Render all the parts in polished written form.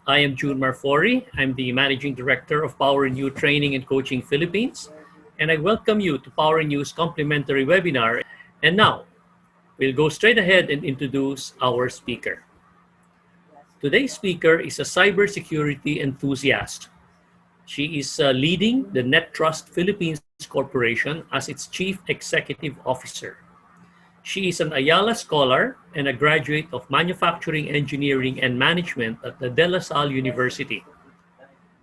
I am June Marfori. I'm the Managing Director of POWERinU Training and Coaching Philippines, and I welcome you to POWERiNU's complimentary webinar. And now, we'll go straight ahead and introduce our speaker. Today's speaker is a cybersecurity enthusiast. She is leading the NetTrust Philippines Corporation as its Chief Executive Officer. She is an Ayala Scholar and a graduate of Manufacturing Engineering and Management at the De La Salle University.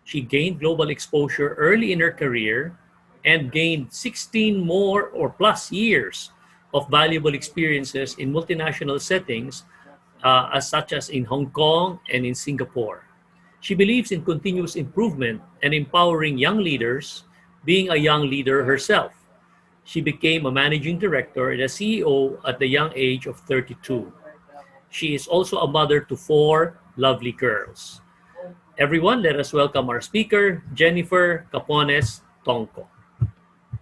She gained global exposure early in her career and gained 16 more or plus years of valuable experiences in multinational settings, such as in Hong Kong and in Singapore. She believes in continuous improvement and empowering young leaders, being a young leader herself. She became a managing director and a CEO at the young age of 32. She is also a mother to 4 lovely girls. Everyone, let us welcome our speaker, Jennifer Capones Tongco.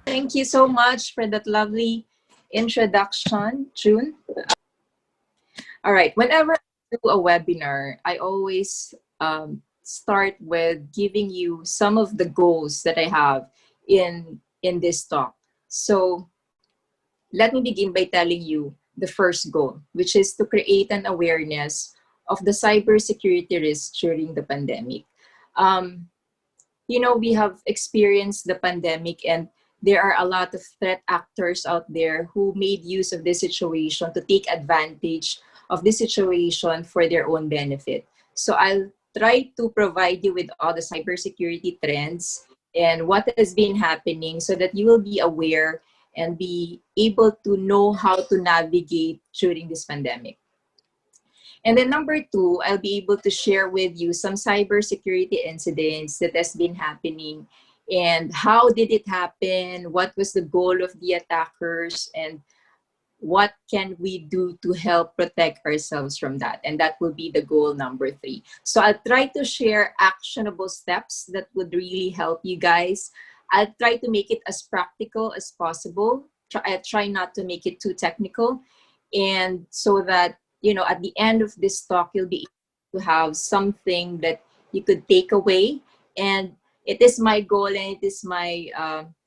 Thank you so much for that lovely introduction, June. All right, whenever I do a webinar, I always start with giving you some of the goals that I have in this talk. So let me begin by telling you the first goal, which is to create an awareness of the cybersecurity risks during the pandemic. We have experienced the pandemic, and there are a lot of threat actors out there who made use of this situation to take advantage of this situation for their own benefit. So I'll try to provide you with all the cybersecurity trends and what has been happening so that you will be aware and be able to know how to navigate during this pandemic. And then number 2, I'll be able to share with you some cybersecurity incidents that has been happening and how did it happen, what was the goal of the attackers, and what can we do to help protect ourselves from that. And that will be the goal number 3. So I'll try to share actionable steps that would really help you guys. I'll try to make it as practical as possible. I'll try not to make it too technical. And so that, at the end of this talk, you'll be able to have something that you could take away. And it is my goal, and it is my,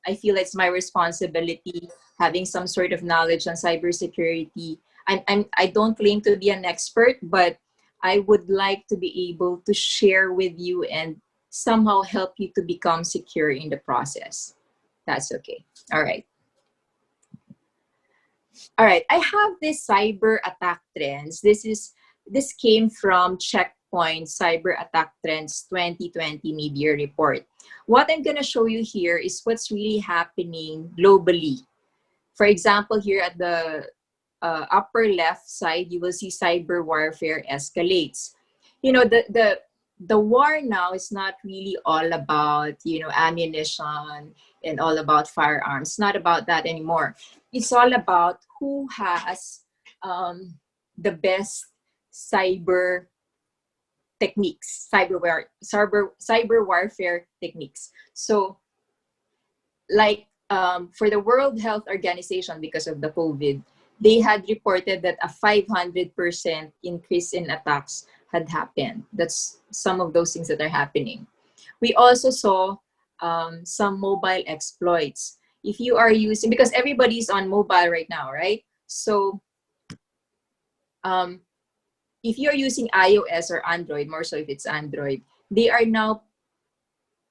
I feel it's my responsibility having some sort of knowledge on cybersecurity. I don't claim to be an expert, but I would like to be able to share with you and somehow help you to become secure in the process. That's okay. All right. All right. I have this cyber attack trends. This came from Checkpoint Cyber Attack Trends 2020 Media Report. What I'm going to show you here is what's really happening globally. For example, here at the upper left side, you will see cyber warfare escalates. The war now is not really all about, ammunition and all about firearms. It's not about that anymore. It's all about who has the best cyber techniques, cyber warfare techniques. So like for the World Health Organization, because of the COVID, they had reported that a 500% increase in attacks had happened. That's some of those things that are happening. We also saw some mobile exploits. If you are using, because everybody's on mobile right now, right? So if you're using iOS or Android, more so if it's Android, they are now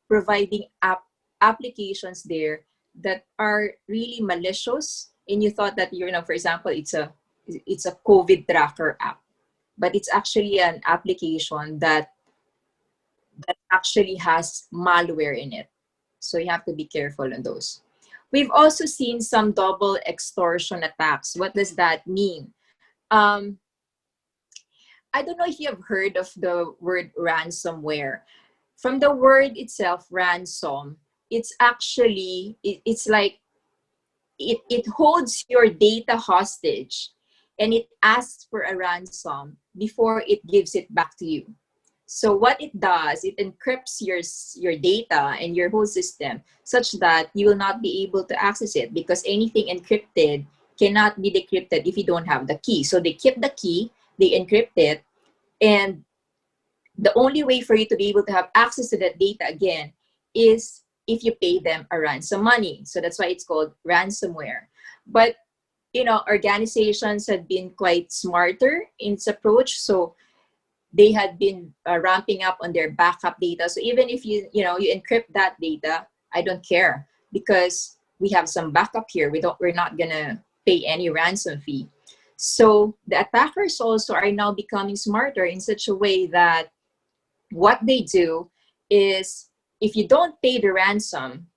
providing applications there that are really malicious. And you thought that, for example, it's a COVID tracker app, but it's actually an application that actually has malware in it. So you have to be careful on those. We've also seen some double extortion attacks. What does that mean? I don't know if you have heard of the word ransomware. From the word itself, ransom, it's actually, it's like, it holds your data hostage and it asks for a ransom before it gives it back to you. So what it does, it encrypts your data and your whole system such that you will not be able to access it, because anything encrypted cannot be decrypted if you don't have the key. So they keep the key, they encrypt it, and The only way for you to be able to have access to that data again is if you pay them a ransom money. So that's why it's called ransomware. But organizations had been quite smarter in its approach. So they had been ramping up on their backup data. So even if you encrypt that data, I don't care, because we have some backup here. We're not gonna pay any ransom fee. So the attackers also are now becoming smarter in such a way that what they do is, if you don't pay the ransom,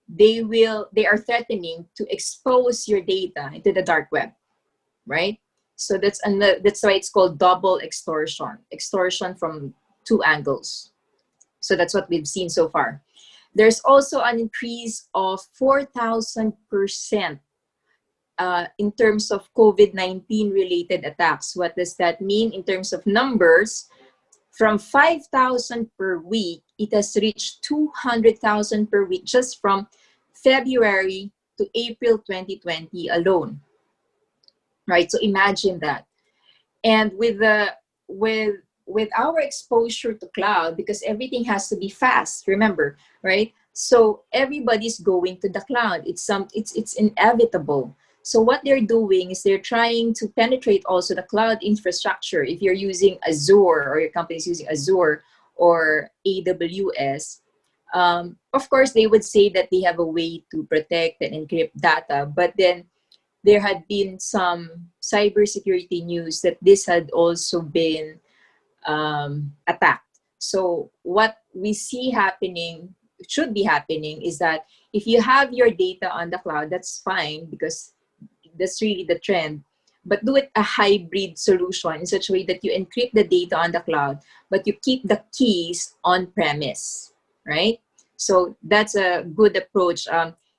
they are threatening to expose your data into the dark web, right? So that's why it's called double extortion from two angles. So that's what we've seen so far. There's also an increase of 4,000% in terms of COVID-19 related attacks. What does that mean in terms of numbers? From 5,000 per week, it has reached 200,000 per week just from February to April 2020 alone. Right? So imagine that. And with our exposure to cloud, because everything has to be fast, remember, right? So everybody's going to the cloud. It's inevitable. So what they're doing is they're trying to penetrate also the cloud infrastructure. If you're using Azure, or your company is using Azure or AWS, of course, they would say that they have a way to protect and encrypt data, but then there had been some cybersecurity news that this had also been attacked. So what we see happening, should be happening, is that if you have your data on the cloud, that's fine, because that's really the trend. But do it a hybrid solution in such a way that you encrypt the data on the cloud, but you keep the keys on premise, right? So that's a good approach.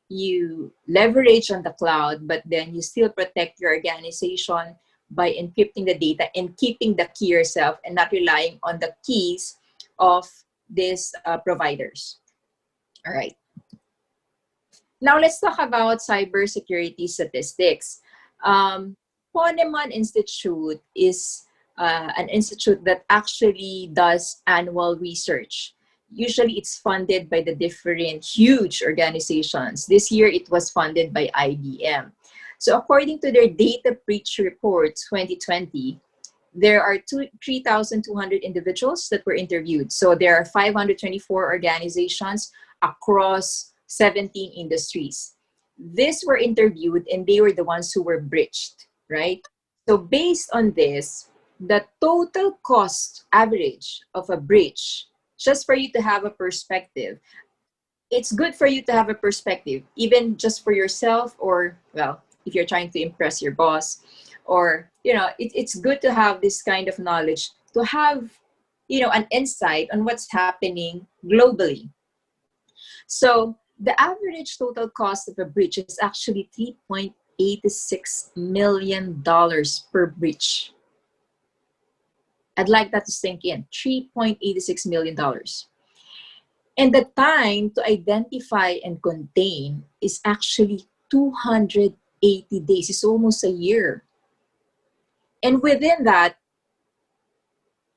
You leverage on the cloud, but then you still protect your organization by encrypting the data and keeping the key yourself, and not relying on the keys of these providers. All right. Now let's talk about cybersecurity statistics. Ponemon Institute is an institute that actually does annual research. Usually it's funded by the different huge organizations. This year it was funded by IBM. So according to their data breach report 2020, there are 3,200 individuals that were interviewed. So there are 524 organizations across 17 industries. These were interviewed and they were the ones who were breached, right? So based on this, the total cost average of a breach, just for you to have a perspective, it's good for you to have a perspective, even just for yourself, or, well, if you're trying to impress your boss, or, it's good to have this kind of knowledge, to have, an insight on what's happening globally. So the average total cost of a breach is actually $3.86 million per breach. I'd like that to sink in, $3.86 million. And the time to identify and contain is actually 280 days. It's almost a year. And within that,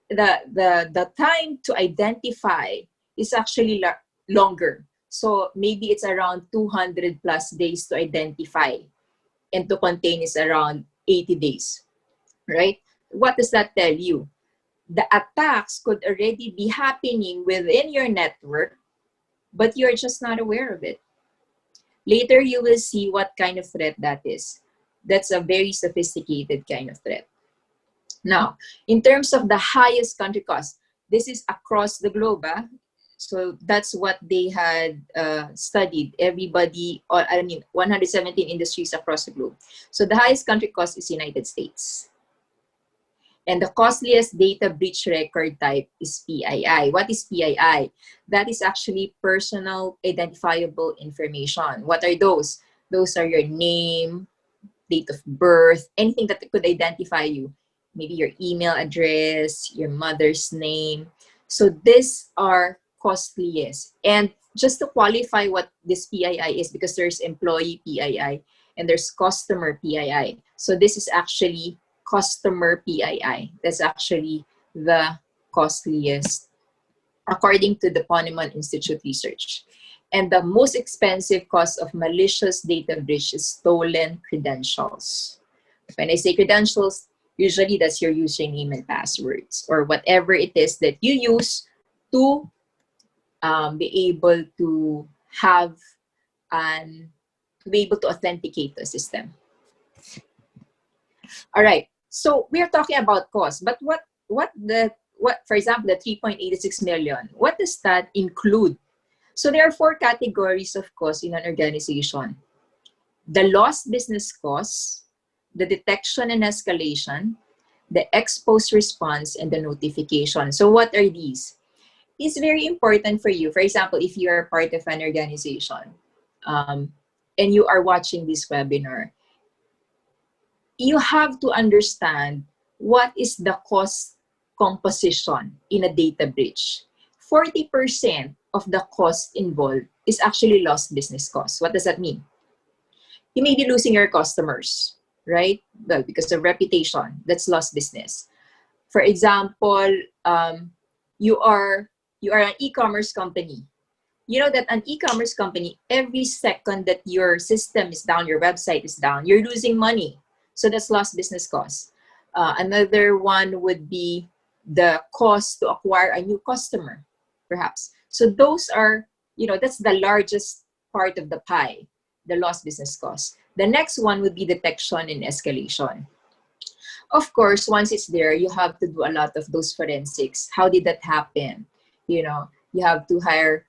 the time to identify is actually longer. So maybe it's around 200 plus days to identify, and to contain is around 80 days, right? What does that tell you? The attacks could already be happening within your network, but you're just not aware of it. Later, you will see what kind of threat that is. That's a very sophisticated kind of threat. Now, in terms of the highest country cost, this is across the globe. So that's what they had studied. Everybody, 117 industries across the globe. So the highest country cost is United States. And the costliest data breach record type is PII. What is PII? That is actually personal identifiable information. What are those? Those are your name, date of birth, anything that could identify you. Maybe your email address, your mother's name. So these are costliest. And just to qualify what this PII is, because there's employee PII and there's customer PII. So this is actually customer PII. That's actually the costliest, according to the Ponemon Institute research. And the most expensive cause of malicious data breach is stolen credentials. When I say credentials, usually that's your username and passwords, or whatever it is that you use to be able to have and to be able to authenticate the system. All right. So we are talking about cost, but what for example, the 3.86 million, what does that include? So there are 4 categories of cost in an organization: the lost business costs, the detection and escalation, the ex-post response, and the notification. So what are these? It's very important for you. For example, if you are part of an organization and you are watching this webinar, you have to understand what is the cost composition in a data breach. 40% of the cost involved is actually lost business costs. What does that mean? You may be losing your customers, right? Well, because of reputation, that's lost business. For example, you are an e-commerce company. You know that an e-commerce company, every second that your system is down, your website is down, you're losing money. So that's lost business costs. Another one would be the cost to acquire a new customer, perhaps. So those are, that's the largest part of the pie, the lost business costs. The next one would be detection and escalation. Of course, once it's there, you have to do a lot of those forensics. How did that happen? You have to hire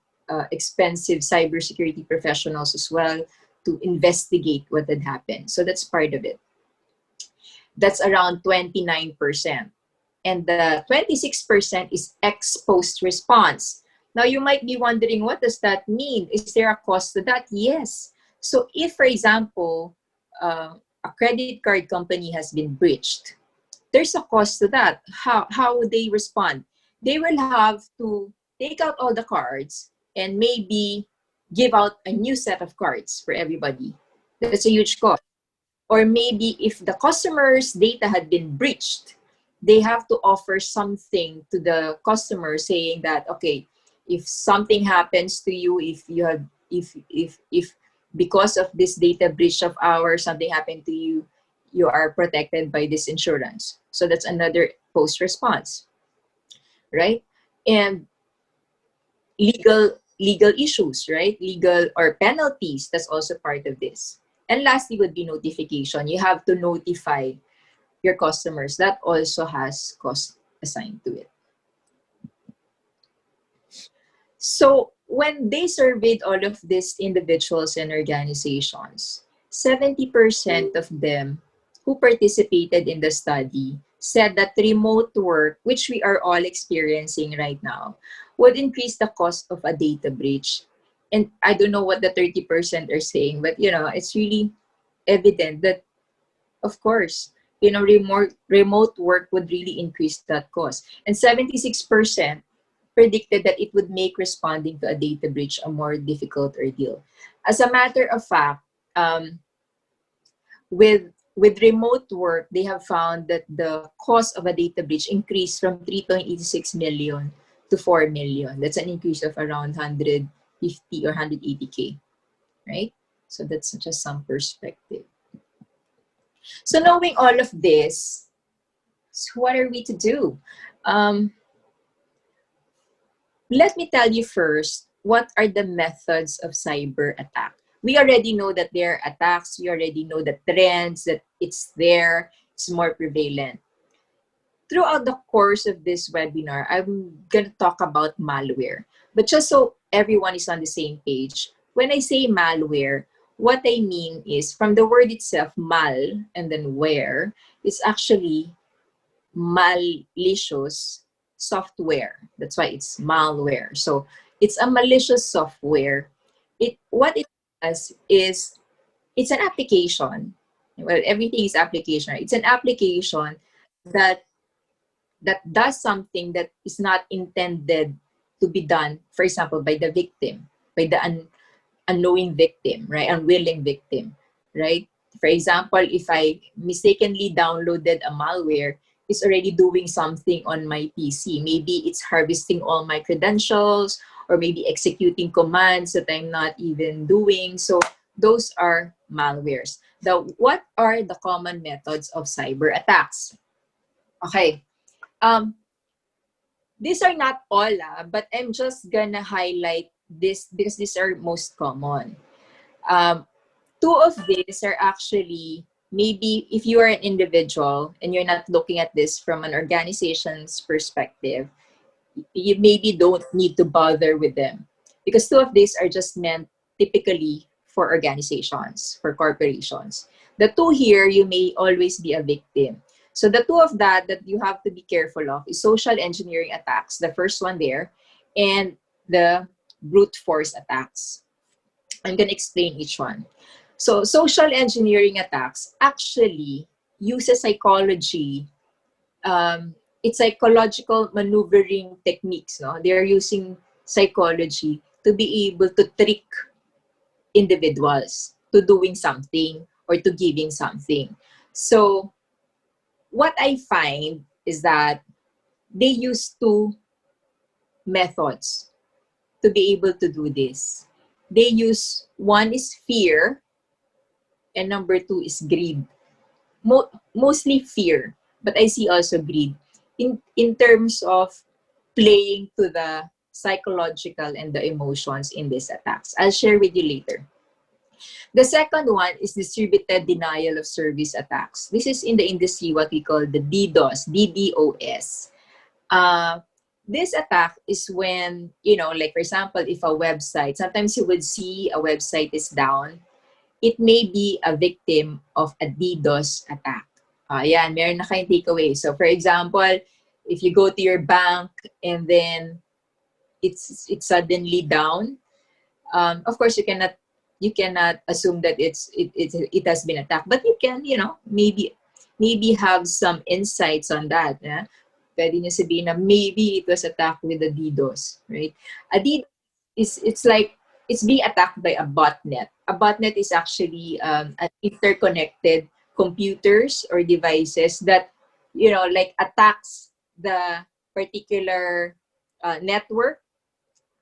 expensive cybersecurity professionals as well to investigate what had happened. So that's part of it. That's around 29%. And the 26% is ex-post response. Now, you might be wondering, what does that mean? Is there a cost to that? Yes. So if, for example, a credit card company has been breached, there's a cost to that. How would they respond? They will have to take out all the cards and maybe give out a new set of cards for everybody. That's a huge cost. Or maybe if the customer's data had been breached, they have to offer something to the customer saying that, okay, if something happens to you, if because of this data breach of ours, something happened to you, you are protected by this insurance. So that's another post response, right? And legal issues, right? Legal or penalties, that's also part of this. And lastly would be notification. You have to notify your customers. That also has cost assigned to it. So when they surveyed all of these individuals and organizations, 70% of them who participated in the study said that remote work, which we are all experiencing right now, would increase the cost of a data breach. And I don't know what the 30% are saying, but it's really evident that, of course, remote work would really increase that cost. And 76% predicted that it would make responding to a data breach a more difficult ordeal. As a matter of fact, with remote work, they have found that the cost of a data breach increased from 3.86 million to 4 million. That's an increase of around 150 or 180K, right? So that's just some perspective. So knowing all of this, so what are we to do? Let me tell you first, what are the methods of cyber attack? We already know that there are attacks. We already know the trends, that it's there, it's more prevalent. Throughout the course of this webinar, I'm going to talk about malware. But just so everyone is on the same page, when I say malware, what I mean is from the word itself, mal, and then ware, it's actually malicious software. That's why it's malware. So it's a malicious software. What it does is it's an application. Well, everything is application. Right? It's an application that does something that is not intended to be done, for example, by the victim, by the unknowing victim, right? Unwilling victim, right? For example, if I mistakenly downloaded a malware, is already doing something on my PC. Maybe it's harvesting all my credentials, or maybe executing commands that I'm not even doing. So those are malwares. What are the common methods of cyber attacks? Okay. These are not all, but I'm just gonna highlight this because these are most common. Um, Two of these are actually, maybe if you are an individual and you're not looking at this from an organization's perspective, you maybe don't need to bother with them, because two of these are just meant typically for organizations, for corporations. The two here, you may always be a victim. So the two of that you have to be careful of is social engineering attacks, the first one there, and the brute force attacks. I'm going to explain each one. So social engineering attacks actually uses psychology. It's psychological maneuvering techniques. No, they're using psychology to be able to trick individuals to doing something or to giving something. So what I find is that they use two methods to be able to do this. They use, one is fear, and number two is greed. Mostly fear, but I see also greed in terms of playing to the psychological and the emotions in these attacks. I'll share with you later. The second one is distributed denial of service attacks. This is in the industry what we call the DDoS. Uh, this attack is when, like for example, if a website, sometimes you would see a website is down, it may be a victim of a DDoS attack. Yan, meron na kayong takeaway. So for example, if you go to your bank and then it's suddenly down, of course you cannot assume that it has been attacked, but you can, maybe have some insights on that. Yeah? Pwede nyo sabihin na maybe it was attacked with a DDoS, right? A DDoS it's like it's being attacked by a botnet. A botnet is actually an interconnected computers or devices that, like attacks the particular network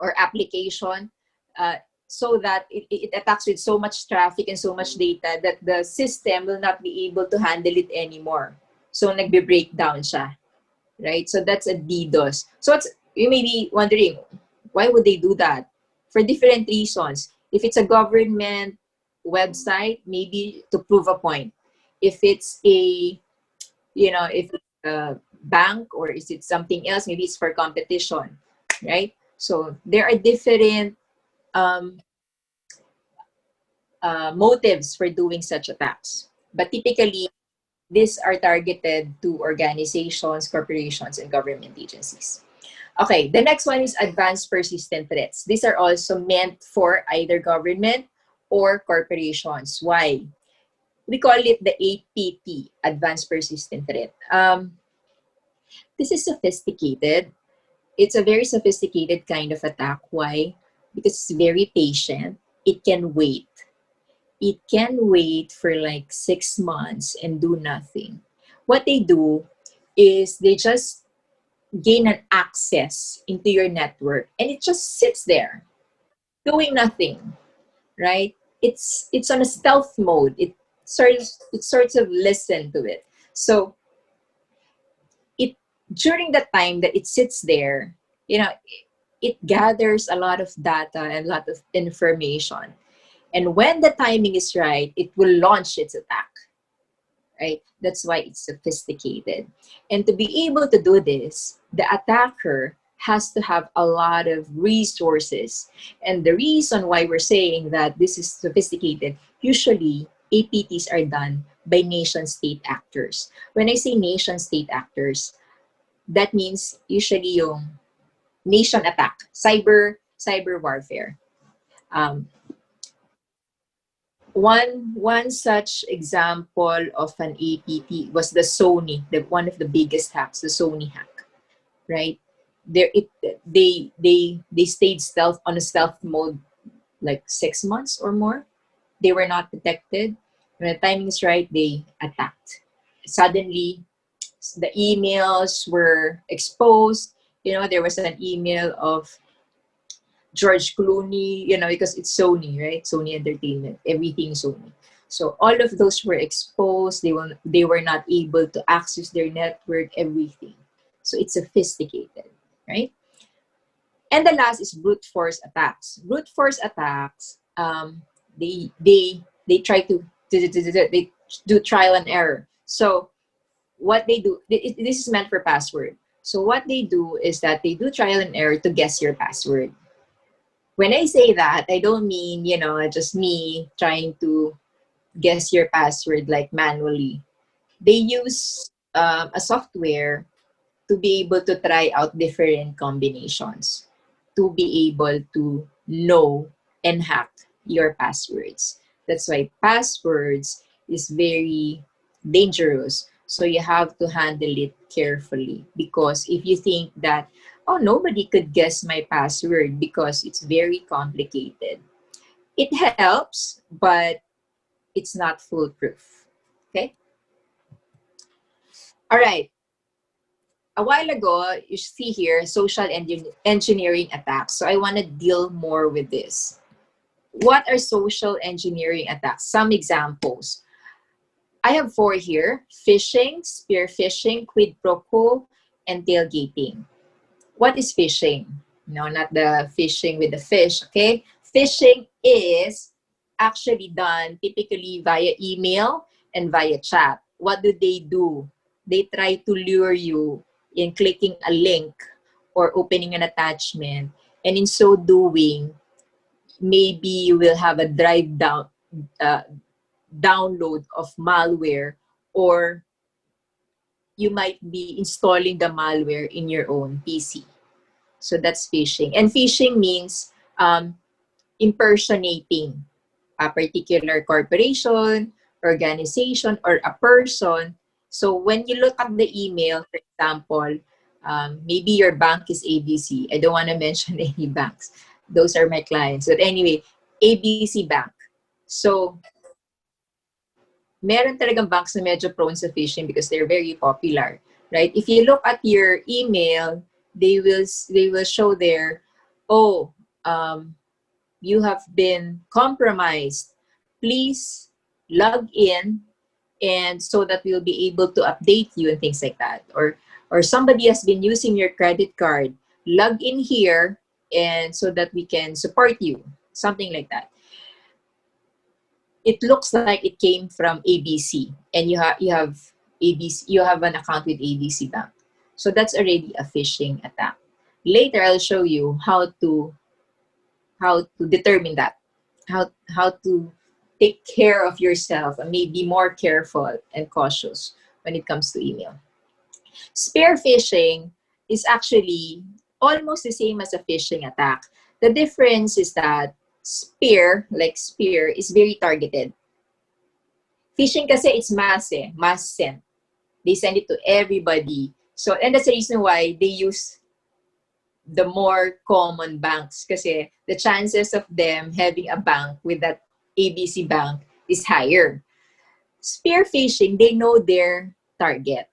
or application, so that it attacks with so much traffic and so much data that the system will not be able to handle it anymore. So nagbe-breakdown siya, right? So that's a DDoS. So you may be wondering, why would they do that? For different reasons. If it's a government website, maybe to prove a point. If it's if it's a bank, or is it something else, maybe it's for competition, right? So there are different motives for doing such attacks. But typically, these are targeted to organizations, corporations, and government agencies. Okay, the next one is advanced persistent threats. These are also meant for either government or corporations. Why? We call it the APT, advanced persistent threat. This is sophisticated. It's a very sophisticated kind of attack. Why? Because it's very patient. It can wait. It can wait for like 6 months and do nothing. What they do is they just gain an access into your network, and it just sits there doing nothing, right? It's on a stealth mode. It sorts of listen to it. So it during the time that it sits there, it gathers a lot of data and a lot of information. And when the timing is right, it will launch its attack, right? That's why it's sophisticated. And to be able to do this, the attacker has to have a lot of resources. And the reason why we're saying that this is sophisticated, usually APTs are done by nation-state actors. When I say nation-state actors, that means usually yung nation attack, cyber warfare. One such example of an APT was the Sony, one of the biggest hacks, the Sony hack, right? They stayed stealth on a stealth mode like 6 months or more. They were not detected. When the timing is right, they attacked. Suddenly The emails were exposed. There was an email of George Clooney, because it's Sony, right? Sony Entertainment, everything Sony. So all of those were exposed. They were not able to access their network, everything. So it's sophisticated, right? And the last is brute force attacks. Brute force attacks, they try to they do trial and error. So what they do, this is meant for password. So what they do is that they do trial and error to guess your password. When I say that, I don't mean, just me trying to guess your password like manually. They use a software to be able to try out different combinations, to be able to know and hack your passwords. That's why passwords is very dangerous. So you have to handle it carefully, because if you think that, oh, nobody could guess my password because it's very complicated, it helps, but it's not foolproof. Okay? All right. A while ago, you see here, social engineering attacks. So I want to deal more with this. What are social engineering attacks? Some examples. I have 4 here: phishing, spear phishing, quid pro quo, and tailgating. What is phishing? No, not the fishing with the fish, okay? Phishing is actually done typically via email and via chat. What do? They try to lure you in clicking a link or opening an attachment. And in so doing, maybe you will have a uh, download of malware, or you might be installing the malware in your own PC. So that's phishing. And phishing means impersonating a particular corporation, organization, or a person. So when you look at the email, for example, maybe your bank is ABC. I don't want to mention any banks. Those are my clients. But anyway, ABC Bank. So meron talagang banks na medyo prone sa phishing because they're very popular, right? If you look at your email, they will show there, oh, you have been compromised. Please log in, and so that we'll be able to update you and things like that. Or somebody has been using your credit card. Log in here, and so that we can support you. Something like that. It looks like it came from ABC, and you have ABC, you have an account with ABC Bank. So that's already a phishing attack. Later, I'll show you how to determine that, how to take care of yourself and maybe more careful and cautious when it comes to email. Spear phishing is actually almost the same as a phishing attack. The difference is that spear, like spear, is very targeted. Phishing kasi it's mass send. They send it to everybody. So, and that's the reason why they use the more common banks, kasi the chances of them having a bank with that ABC Bank is higher. Spear phishing, they know their target.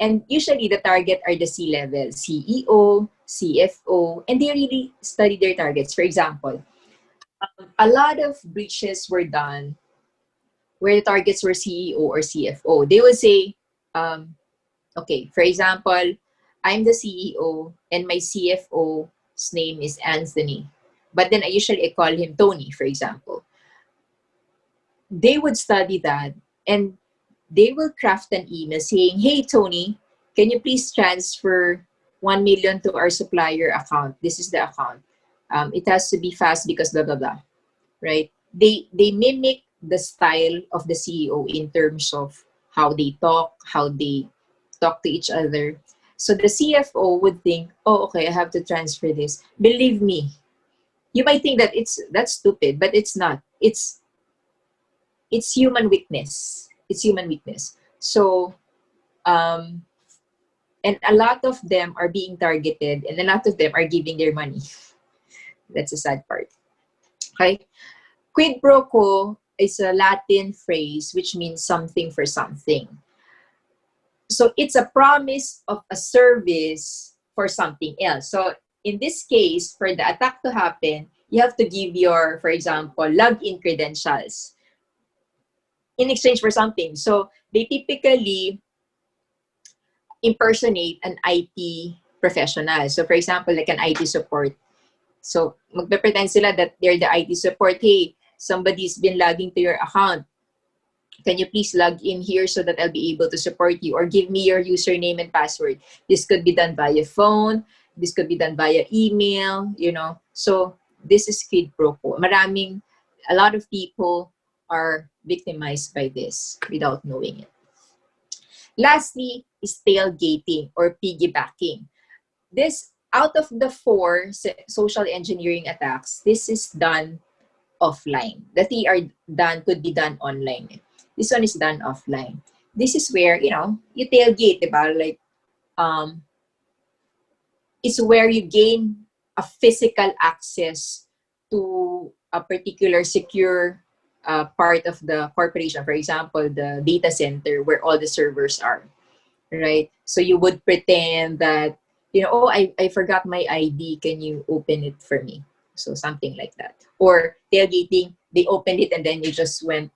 And usually the target are the C-level, CEO, CFO, and they really study their targets. For example, a lot of breaches were done where the targets were CEO or CFO. They would say, okay, for example, I'm the CEO and my CFO's name is Anthony. But then I usually call him Tony, for example. They would study that, and they will craft an email saying, hey, Tony, can you please transfer 1 million to our supplier account? This is the account. It has to be fast because blah, blah, blah, right? They mimic the style of the CEO in terms of how they talk to each other. So the CFO would think, oh, okay, I have to transfer this. Believe me, you might think that that's stupid, but it's not. It's human weakness. It's human weakness. So, and a lot of them are being targeted, and a lot of them are giving their money. That's the sad part. Okay? Quid pro quo is a Latin phrase which means something for something. So it's a promise of a service for something else. So in this case, for the attack to happen, you have to give your, for example, login credentials in exchange for something. So they typically impersonate an IT professional. So for example, like an IT support. So magpe-pretend sila that they're the IT support. Hey, somebody's been logging to your account. Can you please log in here so that I'll be able to support you? Or give me your username and password. This could be done via phone. This could be done via email, you know. So this is quid pro quo. A lot of people are victimized by this without knowing it. Lastly is tailgating or piggybacking. This, out of the four social engineering attacks, this is done offline. The three are done, could be done online. This one is done offline. This is where, you know, you tailgate, diba? Like, it's where you gain a physical access to a particular secure part of the corporation. For example, the data center where all the servers are, right? So you would pretend that, you know, oh, I forgot my ID. Can you open it for me? So something like that. Or tailgating, they opened it and then you just went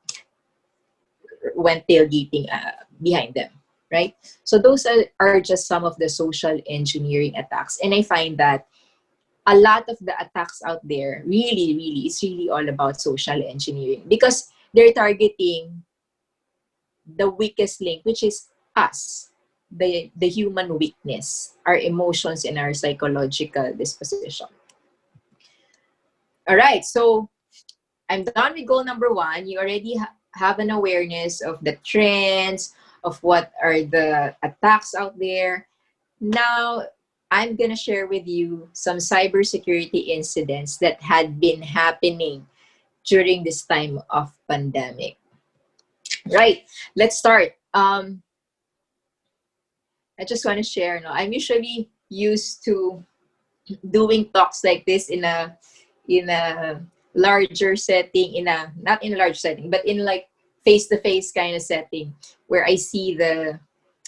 tailgating behind them, right? So those are just some of the social engineering attacks. And I find that a lot of the attacks out there it's really all about social engineering because they're targeting the weakest link, which is us, the human weakness, our emotions and our psychological disposition. All right, so I'm done with goal number one. You already have an awareness of the trends, of what are the attacks out there. Now, I'm going to share with you some cybersecurity incidents that had been happening during this time of pandemic. Right, let's start. I just want to share, no, I'm usually used to doing talks like this in a larger setting, not in a large setting, but in like face-to-face kind of setting where I see the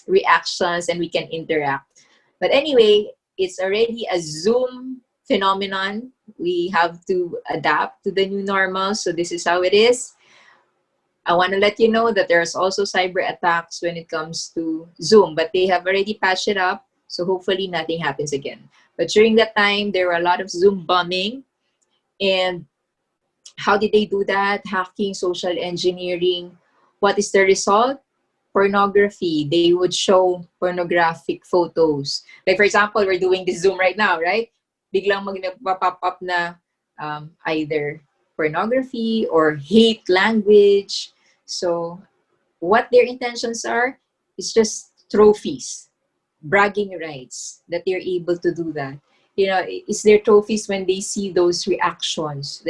reactions and we can interact. But anyway, it's already a Zoom phenomenon. We have to adapt to the new normal. So this is how it is. I want to let you know that there's also cyber attacks when it comes to Zoom, but they have already patched it up. So hopefully nothing happens again. But during that time, there were a lot of Zoom bombing. And how did they do that? Hacking, social engineering. What is the result? Pornography. They would show pornographic photos. Like for example, we're doing this Zoom right now, right? Biglang magpapop up na either pornography or hate language. So what their intentions are is just trophies, bragging rights that they're able to do that. You know, it's their trophies when they see those reactions,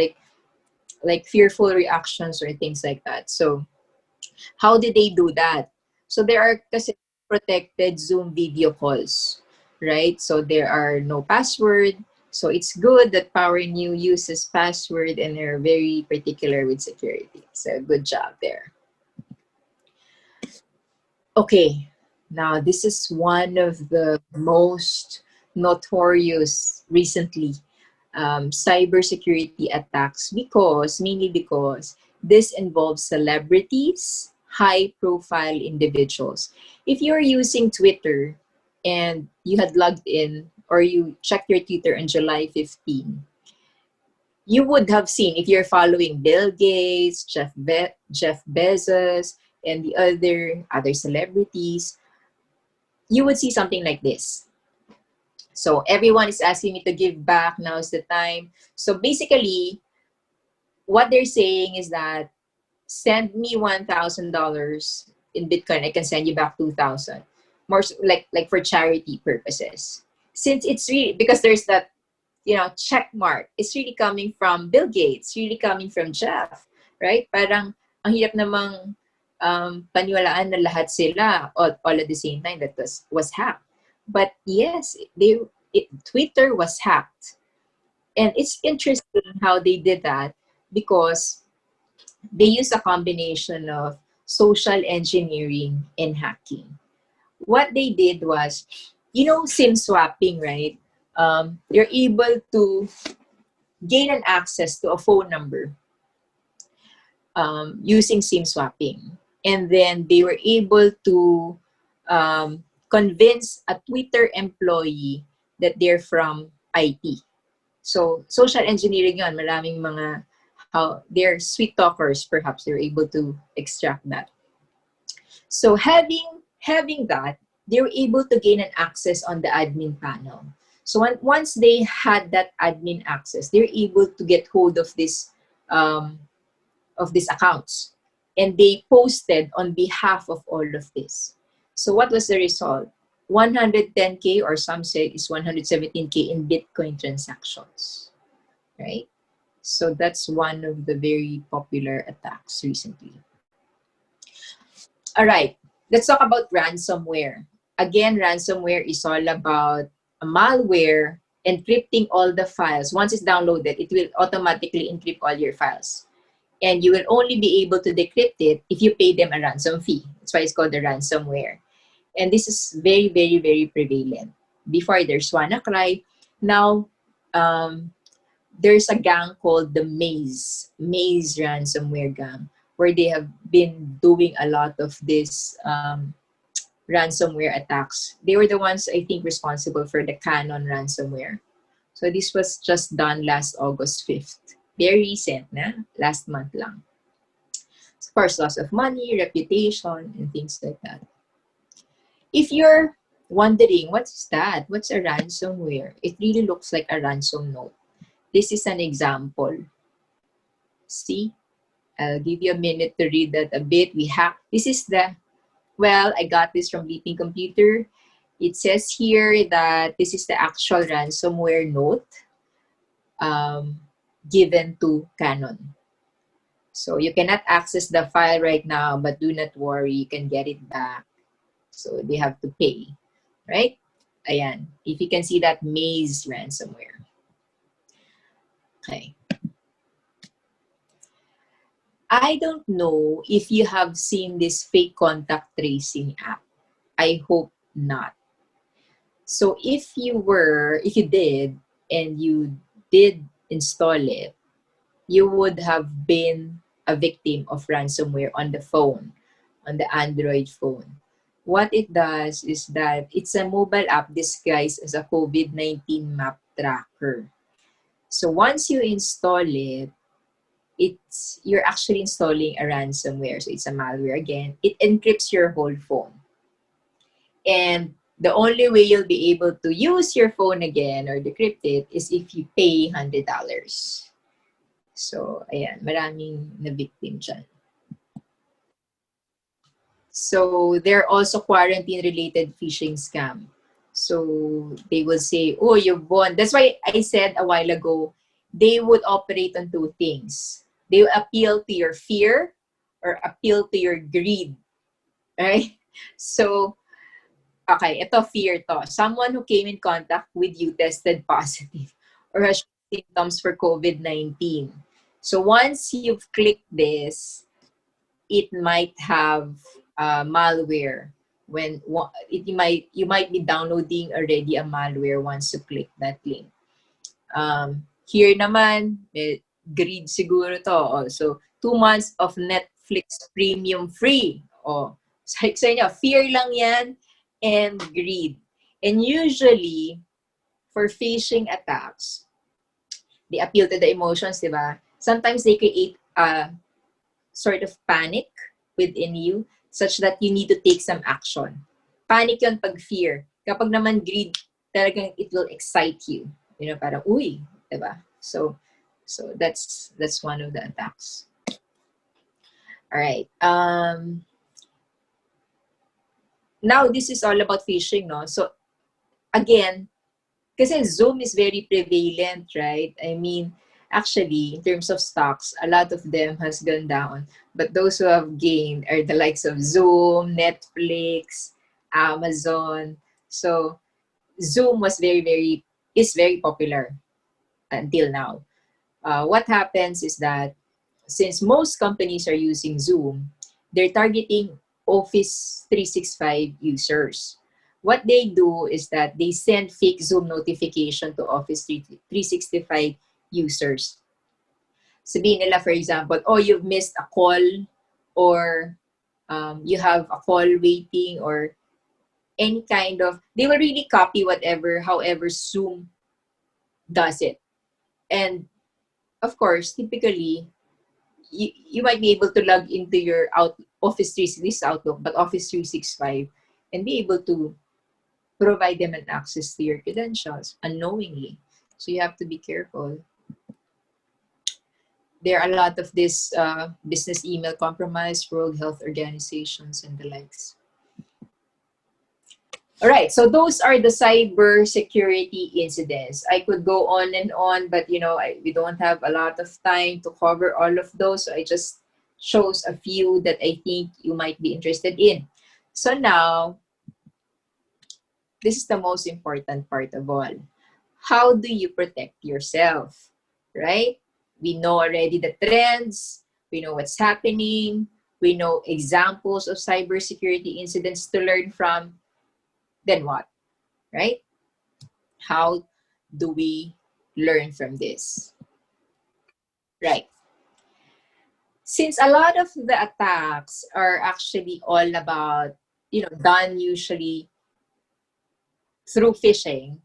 like fearful reactions or things like that. So how did they do that? So there are kasi protected Zoom video calls, right? So there are no password. So it's good that POWERinU uses password and they're very particular with security. So good job there. Okay, now this is one of the most notorious recently cybersecurity attacks mainly because this involves celebrities, high-profile individuals. If you're using Twitter and you had logged in or you checked your Twitter on July 15, you would have seen, if you're following Bill Gates, Jeff Bezos, and the other celebrities, you would see something like this. So everyone is asking me to give back. Now's the time. So basically, what they're saying is that send me $1,000 in Bitcoin. I can send you back 2,000. More like for charity purposes. Since it's really, because there's that, you know, check mark. It's really coming from Bill Gates. Really coming from Jeff, right? Parang ang hirap namang paniwalaan na lahat sila all at the same time that was hacked. But yes, Twitter was hacked. And it's interesting how they did that because they use a combination of social engineering and hacking. what they did was, you know, SIM swapping, right? You're able to gain an access to a phone number using SIM swapping. And then they were able to convince a Twitter employee that they're from IT. So, social engineering yun. Maraming mga, how they're sweet talkers, perhaps they're able to extract that. So, having that, they were able to gain an access on the admin panel. So, once they had that admin access, they're able to get hold um, of these accounts, and they posted on behalf of all of this. So what was the result? 110K, or some say is 117K in Bitcoin transactions, right? So that's one of the very popular attacks recently. All right, let's talk about ransomware. Again, ransomware is all about a malware encrypting all the files. Once it's downloaded, it will automatically encrypt all your files. And you will only be able to decrypt it if you pay them a ransom fee. That's why it's called the ransomware. And this is very, very, very prevalent. Before, there's WannaCry. Now, there's a gang called the Maze ransomware gang, where they have been doing a lot of this ransomware attacks. They were the ones, I think, responsible for the Canon ransomware. So this was just done last August 5th. Very recent, na? Last month lang. Of course, loss of money, reputation, and things like that. If you're wondering, what's that? What's a ransomware? It really looks like a ransom note. This is an example. See? I'll give you a minute to read that a bit. This is well, I got this from Leaping Computer. It says here that this is the actual ransomware note given to Canon. So you cannot access the file right now, but do not worry, you can get it back. So they have to pay, right? Ayan. If you can see that, Maze ransomware. Okay. I don't know if you have seen this fake contact tracing app. I hope not. So if you did, and you did install it, you would have been a victim of ransomware on the phone, on the Android phone. What it does is that it's a mobile app disguised as a COVID-19 map tracker. So once you install it, you're actually installing a ransomware. So it's a malware again. It encrypts your whole phone. And the only way you'll be able to use your phone again or decrypt it is if you pay $100. So, ayan, maraming na-victim dyan. So, there are also quarantine-related phishing scam. So, they will say, oh, you've won. That's why I said a while ago, they would operate on two things. They will appeal to your fear or appeal to your greed. Right? So, okay, ito fear to. Someone who came in contact with you tested positive or has symptoms for COVID-19. So once you've clicked this, it might have malware. You might be downloading already a malware once you click that link. Here naman, greed siguro to. Also, 2 months of Netflix premium free. Sa inyo, fear lang yan and greed. And usually, for phishing attacks, they appeal to the emotions, di ba? Sometimes they create a sort of panic within you such that you need to take some action. Panic yun pag fear. Kapag naman greed, talagang it will excite you. You know, parang, uy, di ba? So that's one of the attacks. All right. Now, this is all about phishing, no? So, again, kasi Zoom is very prevalent, right? I mean, actually, in terms of stocks, a lot of them has gone down. But those who have gained are the likes of Zoom, Netflix, Amazon. So, Zoom is very popular until now. What happens is that since most companies are using Zoom, they're targeting Office 365 users. What they do is that they send fake Zoom notification to Office 365 users. Sabihin nila, for example, oh, you've missed a call, or you have a call waiting, or any kind of, they will really copy whatever, however Zoom does it. And of course, typically, you might be able to log into your Office 365 Outlook, but Office 365, and be able to provide them an access to your credentials unknowingly. So you have to be careful. There are a lot of this business email compromise, World Health Organizations, and the likes. All right, so those are the cybersecurity incidents. I could go on and on, but we don't have a lot of time to cover all of those. So I just chose a few that I think you might be interested in. So now, this is the most important part of all. How do you protect yourself, right? We know already the trends. We know what's happening. We know examples of cybersecurity incidents to learn from. Then what, right? How do we learn from this? Right. Since a lot of the attacks are actually all about, done usually through phishing,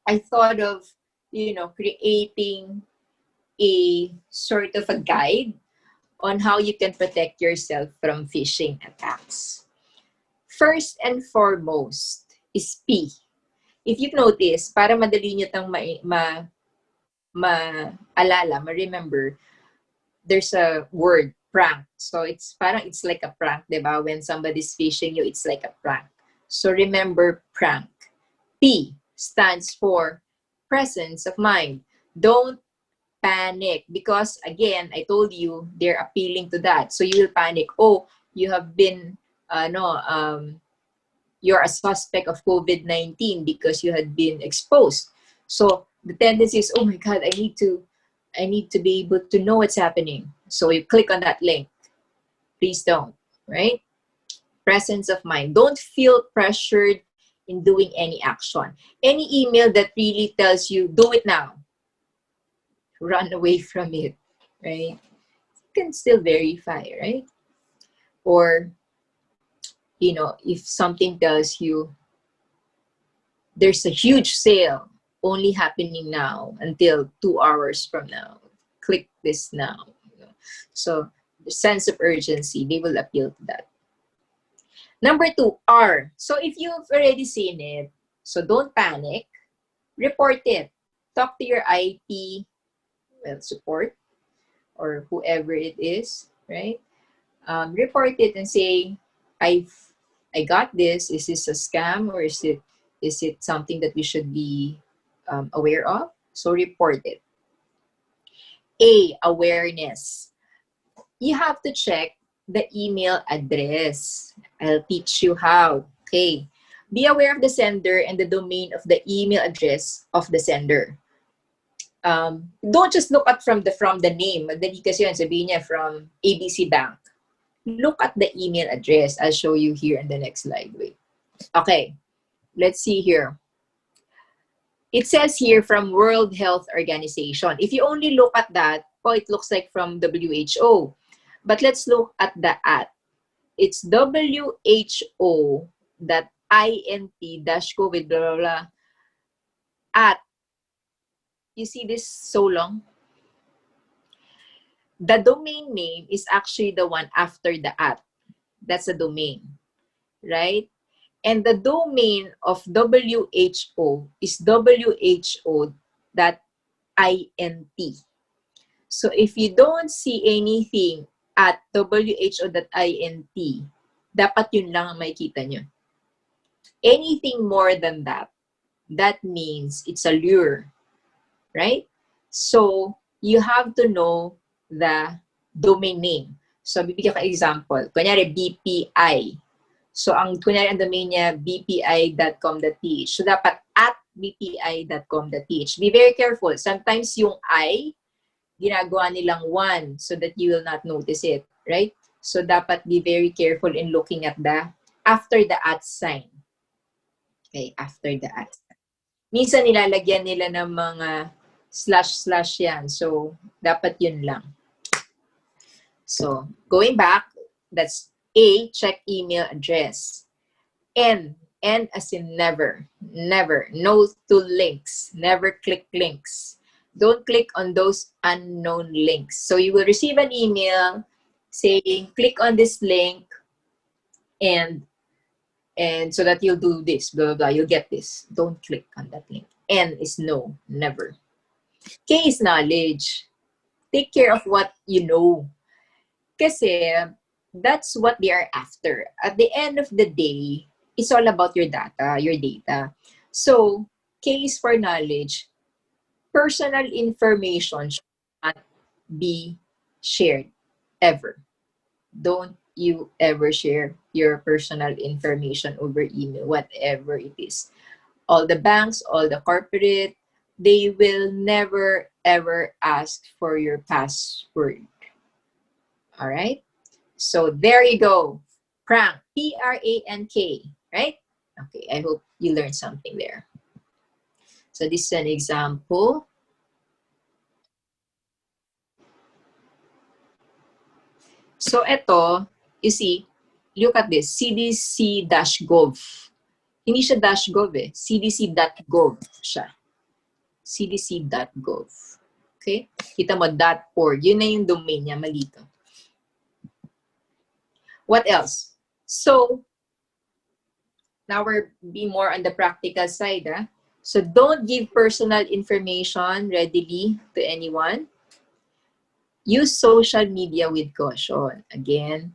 I thought of, creating a sort of a guide on how you can protect yourself from phishing attacks. First and foremost is P. If you've noticed, para madali nyo itong ma-remember, there's a word, prank. So it's like a prank, diba? When somebody's phishing you, it's like a prank. So remember prank. P stands for presence of mind. Don't panic, because again, I told you they're appealing to that. So you will panic. Oh, you have been you're a suspect of COVID-19 because you had been exposed. So the tendency is, oh my God, I need to be able to know what's happening. So you click on that link. Please don't, right? Presence of mind. Don't feel pressured in doing any action. Any email that really tells you, do it now, run away from it, right? You can still verify, right? Or, if something tells you there's a huge sale only happening now until 2 hours from now, click this now. So the sense of urgency, they will appeal to that. Number 2, R. So if you've already seen it, so don't panic, report it. Talk to your IT support or whoever it is, right? Report it and say, I got this. Is this a scam, or is it something that we should be aware of? So report it. A, awareness. You have to check the email address. I'll teach you how. Okay. Be aware of the sender and the domain of the email address of the sender. Don't just look at from the name. Madali kasi yun, sabihin niya from ABC Bank. Look at the email address. I'll show you here in the next slide. Wait. Okay. Let's see here. It says here from World Health Organization. If you only look at that, it looks like from WHO. But let's look at the @ It's who.int-covid blah, blah, blah, @ You see this so long? The domain name is actually the one after the @ That's a domain, right? And the domain of WHO is who.int. So if you don't see anything at who.int, dapat yun lang ang makikita nyo. Anything more than that, that means it's a lure, right? So you have to know the domain name. So bibigyan ka example. Kunyari, BPI. So ang domain niya, bpi.com.ph. So dapat at bpi.com.ph. Be very careful. Sometimes yung I, ginagawa nilang 1 so that you will not notice it, right? So dapat be very careful in looking at the after the at sign. Okay, after the at sign. Minsan nilalagyan nila ng mga slash yan. So dapat yun lang. So going back, that's A, check email address. N as in never. Never. No to links. Never click links. Don't click on those unknown links. So you will receive an email saying, click on this link and so that you'll do this, blah, blah, blah. You'll get this. Don't click on that link. N is no. Never. K is knowledge. Take care of what you know. Kasi that's what they are after. At the end of the day, it's all about your data. So, K is for knowledge. Personal information should not be shared ever. Don't you ever share your personal information over email, whatever it is. All the banks, all the corporate, they will never ever ask for your password. All right? So there you go. Prank. P-R-A-N-K. Right? Okay, I hope you learned something there. So this is an example. So ito, you see, look at this. CDC-gov. Hindi siya -gov eh. CDC.gov siya. CDC.gov. Okay? Kita mo, .org. Yun na yung domain niya. Malito. What else? So, now we're being more on the practical side. So, don't give personal information readily to anyone. Use social media with caution. Again,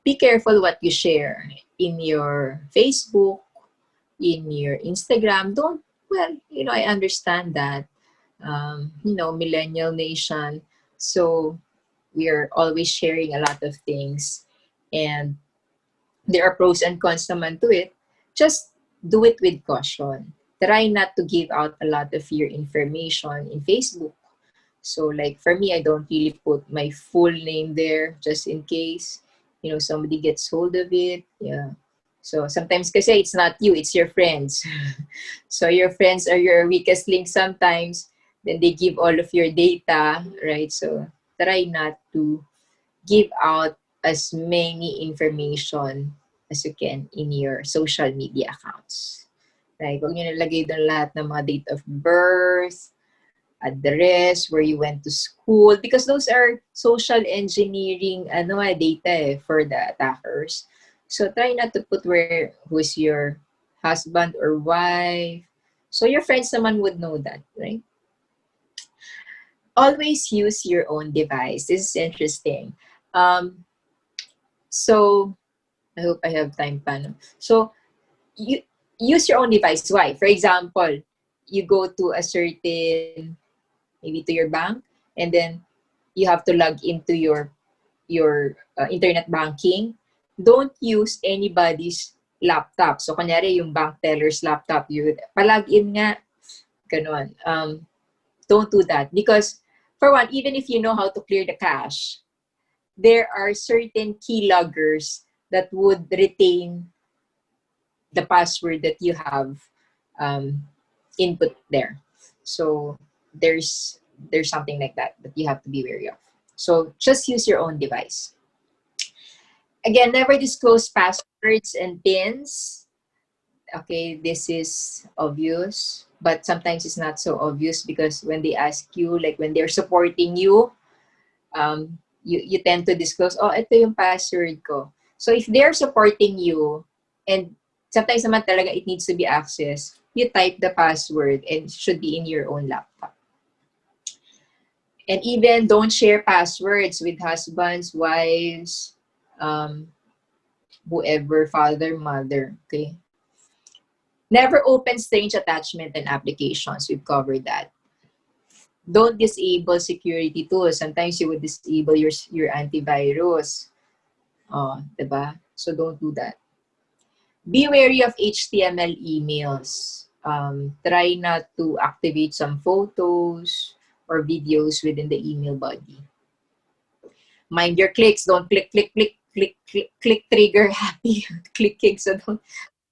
be careful what you share in your Facebook, in your Instagram. Don't, well, I understand that, millennial nation. So, we are always sharing a lot of things. And there are pros and cons naman to it. Just do it with caution. Try not to give out a lot of your information in Facebook. So like for me, I don't really put my full name there just in case, somebody gets hold of it. Yeah. So sometimes kasi it's not you, it's your friends. So your friends are your weakest link sometimes. Then they give all of your data, right? So try not to give out as many information as you can in your social media accounts. Right? Huwag nyo nalagay doon lahat ng mga date of birth, address, where you went to school, because those are social engineering data for the attackers. So try not to put who's your husband or wife. So your friends naman would know that, right? Always use your own device. This is interesting. So I hope I have time pa. No? So you use your own device. Why? For example, you go to a certain, maybe to your bank, and then you have to log into your internet banking. Don't use anybody's laptop. So, kunyari, yung bank teller's laptop, you palagin nga, ganun. Don't do that. Because, for one, even if you know how to clear the cache, there are certain keyloggers that would retain the password that you have input there. So, there's something like that you have to be wary of. So just use your own device. Again, never disclose passwords and pins. Okay, this is obvious, but sometimes it's not so obvious because when they ask you, like when they're supporting you, you tend to disclose, oh, ito yung password ko. So if they're supporting you, and sometimes naman talaga it needs to be accessed, you type the password and it should be in your own laptop. And even don't share passwords with husbands, wives, whoever, father, mother, okay? Never open strange attachment and applications. We've covered that. Don't disable security tools. Sometimes you would disable your antivirus. Diba? So don't do that. Be wary of HTML emails. Try not to activate some photos or videos within the email body. Mind your clicks. Don't click, click, click, click, click, click trigger happy clicking. So don't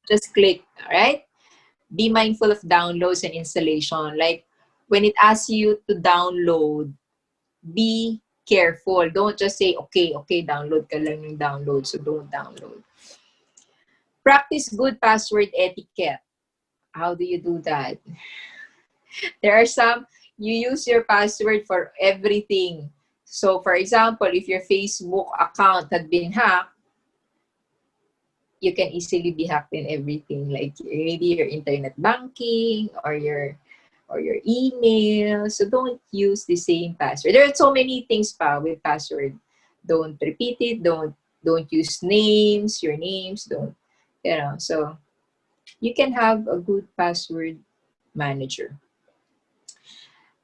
just click. All right. Be mindful of downloads and installation. Like when it asks you to download, be careful. Don't just say, okay, okay, download ka lang yung download. So don't download. Practice good password etiquette. How do you do that? There are some, you use your password for everything. So for example, if your Facebook account had been hacked, you can easily be hacked in everything, like maybe your internet banking or your email. So don't use the same password. There are so many things pa with password. Don't repeat it. Don't use names, your names. Don't, you know. So you can have a good password manager.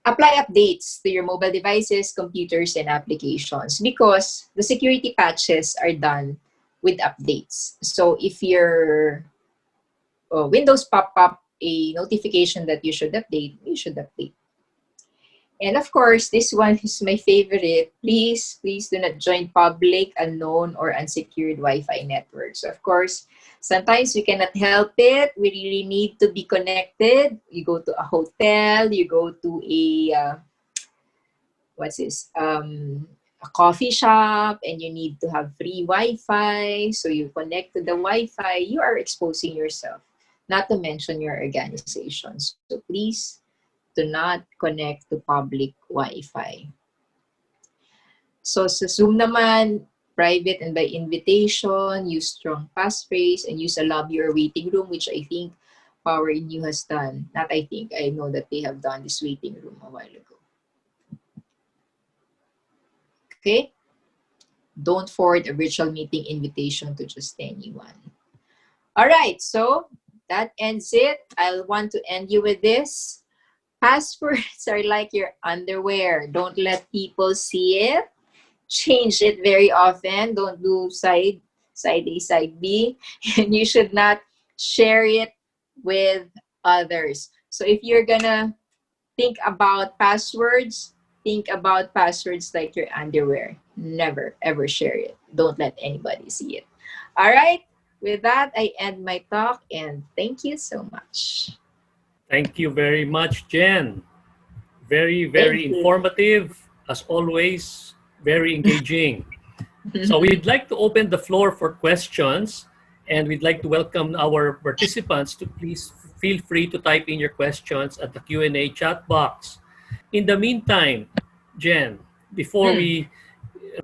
Apply updates to your mobile devices, computers, and applications because the security patches are done with updates. So if your Windows pop up a notification that you should update, you should update. And of course, this one is my favorite. Please, please do not join public, unknown, or unsecured Wi-Fi networks. Of course, sometimes we cannot help it. We really need to be connected. You go to a hotel, you go to a, what's this? A coffee shop, and you need to have free Wi-Fi. So you connect to the Wi-Fi, you are exposing yourself, not to mention your organization. So please, do not connect to public Wi-Fi. So sa Zoom naman, private and by invitation, use strong passphrase, and use a lobby or waiting room, which I think POWERinU has done. Not I think, I know that they have done this waiting room a while ago. Okay? Don't forward a virtual meeting invitation to just anyone. All right, so that ends it. I'll want to end you with this. Passwords are like your underwear. Don't let people see it. Change it very often. Don't do side A, side B. And you should not share it with others. So if you're gonna think about passwords like your underwear. Never, ever share it. Don't let anybody see it. All right. With that, I end my talk and thank you so much. Thank you very much, Jen. Very, Thank very you. informative, as always, very engaging. So we'd like to open the floor for questions, and we'd like to welcome our participants to please feel free to type in your questions at the Q&A chat box. In the meantime, Jen, before we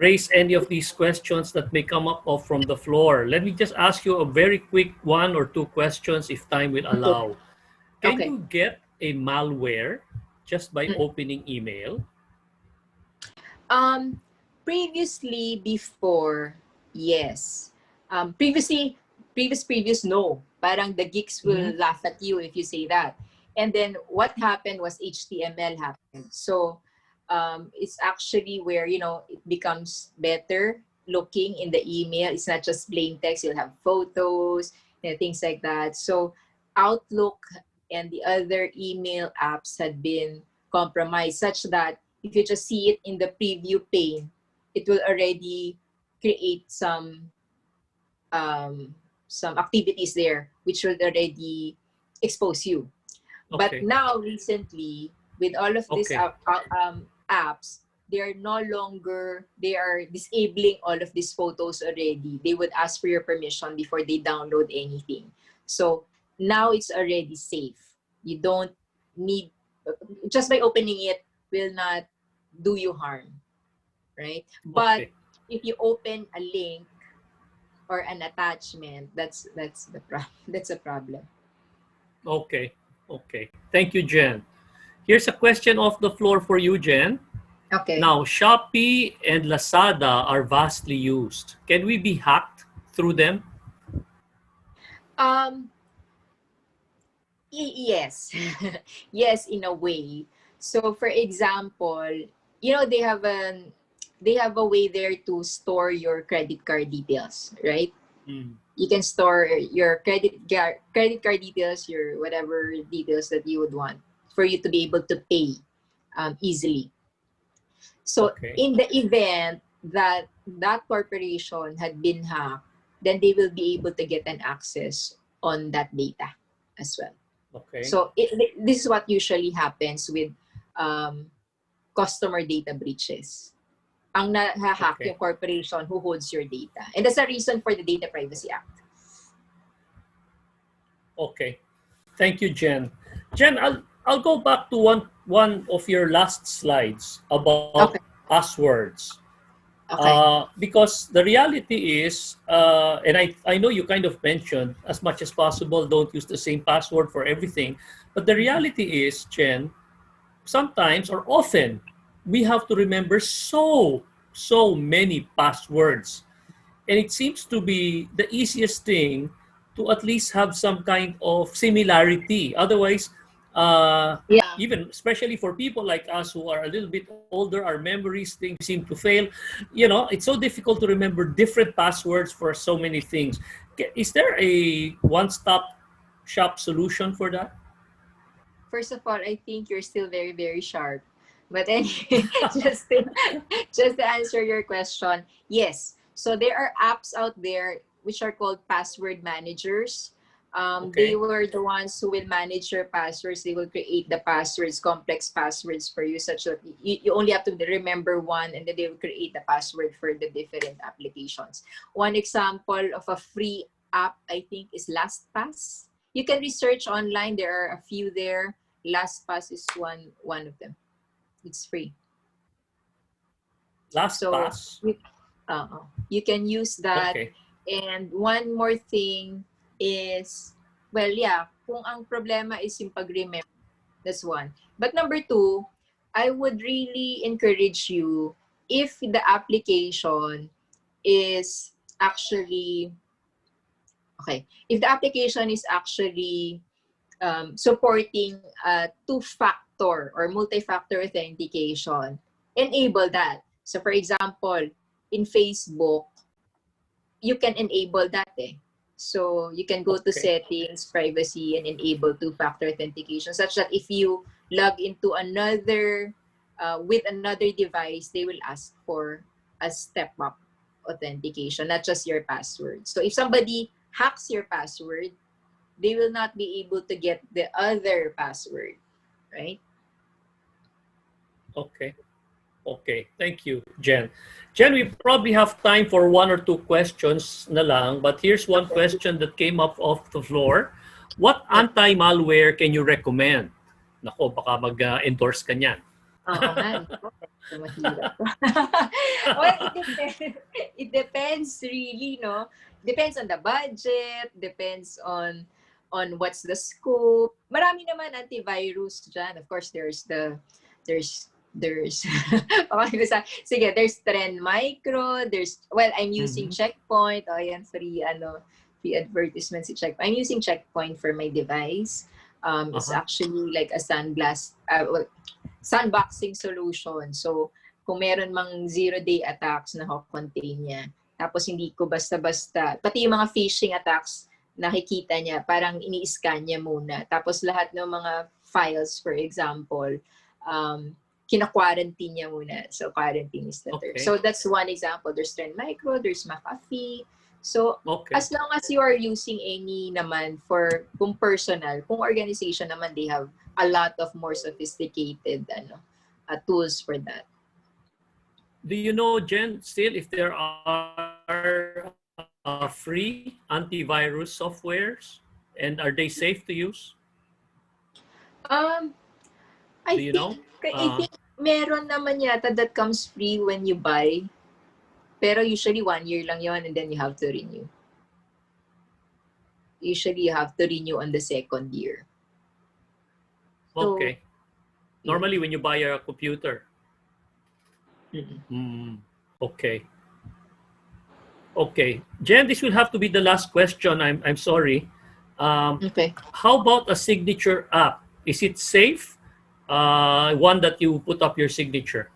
raise any of these questions that may come up from the floor, let me just ask you a very quick one or two questions if time will allow. Can Okay. you get a malware just by opening email? Previously, before, yes. Previous, no. Parang the geeks will laugh at you if you say that. And then what happened was HTML happened. So it's actually where, you know, it becomes better looking in the email. It's not just plain text. You'll have photos and things like that. So Outlook and the other email apps had been compromised such that if you just see it in the preview pane, it will already create some activities there which will already expose you. But Okay. now recently, with all of these Okay. apps, they are disabling all of these photos already. They would ask for your permission before they download anything. So now it's already safe. You don't need, just by opening it will not do you harm, right? But Okay. if you open a link or an attachment, that's that's a problem. Okay. Okay. Thank you, Jen. Here's a question off the floor for you, Jen. Okay. Now, Shopee and Lazada are vastly used. Can we be hacked through them? Um, yes. Yes, in a way. So for example, you know, they have a way there to store your credit card details, right? Mm. You can store your credit card details, your whatever details that you would want for you to be able to pay easily. So Okay. in the event that that corporation had been hacked, then they will be able to get an access on that data as well. Okay. So this is what usually happens with um, customer data breaches. Ang nahahack Okay. yung corporation who holds your data. And that's the reason for the Data Privacy Act. Okay. Thank you, Jen. Jen, I'll go back to one of your last slides about Okay. passwords. Okay. Because the reality is, and I know you kind of mentioned as much as possible, don't use the same password for everything. But the reality is, Jen, sometimes or often we have to remember so many passwords, and it seems to be the easiest thing to at least have some kind of similarity. Otherwise, Yeah. even especially for people like us who are a little bit older, our memories things seem to fail. You know, it's so difficult to remember different passwords for so many things. Is there a one-stop shop solution for that? First of all, I think you're still very, very sharp. But anyway, just to, just to answer your question, yes. So there are apps out there which are called password managers. They Okay. were the ones who will manage your passwords. They will create the passwords, complex passwords for you, such that you only have to remember one, and then they will create the password for the different applications. One example of a free app, I think, is LastPass. You can research online. There are a few there. LastPass is one of them. It's free. So LastPass. you can use that. Okay. And one more thing is, well, yeah, kung ang problema is yung pag-remember, that's one. But number two, I would really encourage you, if the application is actually, okay, if the application is actually supporting two-factor or multi-factor authentication, enable that. So for example, in Facebook, you can enable that eh. So you can go to Okay. settings, privacy, and enable two-factor authentication, such that if you log into another, with another device, they will ask for a step-up authentication, not just your password. So if somebody hacks your password, they will not be able to get the other password, right? Okay. Okay, thank you, Jen. Jen, we probably have time for one or two questions na lang, but here's one Okay. question that came up off the floor. What Yeah. anti-malware can you recommend? Nako, baka mag-endorse ka niyan. Oo nga. So mahirap. Well, it depends. It depends really, no? Depends on the budget, depends on what's the scope. Marami naman antivirus dyan. Of course, there's okay, sige, there's Trend Micro, there's, well, I'm using Mhm. Checkpoint. Oh, yan, free advertisement si Checkpoint. I'm using Checkpoint for my device. It's Uh-huh. actually like a sandboxing solution. So, kung meron mang zero-day attacks na contain niya, tapos hindi ko basta-basta, pati yung mga phishing attacks, nakikita niya, parang ini-scan niya muna. Tapos lahat ng mga files, for example, kina-quarantine niya muna. So, quarantine is the term. Okay. So, that's one example. There's Trend Micro, there's McAfee. So, Okay. as long as you are using any naman for kung personal, kung organization naman, they have a lot of more sophisticated tools for that. Do you know, Jen, still if there are free antivirus softwares, and are they safe to use? Um, Do you know? I think meron naman yata that comes free when you buy. Pero usually 1 year lang yon, and then you have to renew. Usually you have to renew on the second year. So, Okay. Normally when you buy a computer. mm-mm. Okay. Okay. Jen, this will have to be the last question. I'm sorry. Okay. How about a signature app? Is it safe? One that you put up your signature.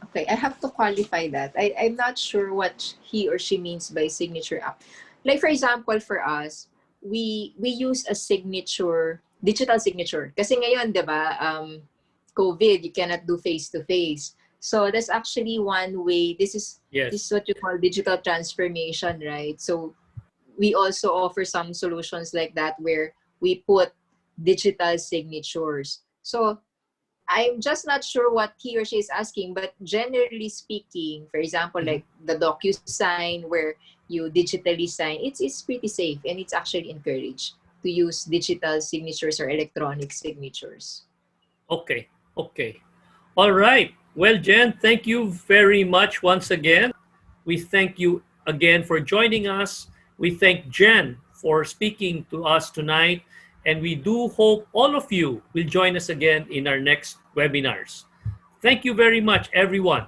Okay, I have to qualify that. I'm not sure what he or she means by signature app. Like for example, for us, we use a signature, digital signature. Kasi ngayon, 'di ba, COVID, you cannot do face to face. So that's actually one way. This is Yes. what you call digital transformation, right? So we also offer some solutions like that where we put digital signatures. So I'm just not sure what he or she is asking, but generally speaking, for example, Mhm. like the DocuSign where you digitally sign, it's pretty safe and it's actually encouraged to use digital signatures or electronic signatures. Okay. Okay. All right. Well, Jen, thank you very much once again. We thank you again for joining us. We thank Jen for speaking to us tonight. And we do hope all of you will join us again in our next webinars. Thank you very much, everyone.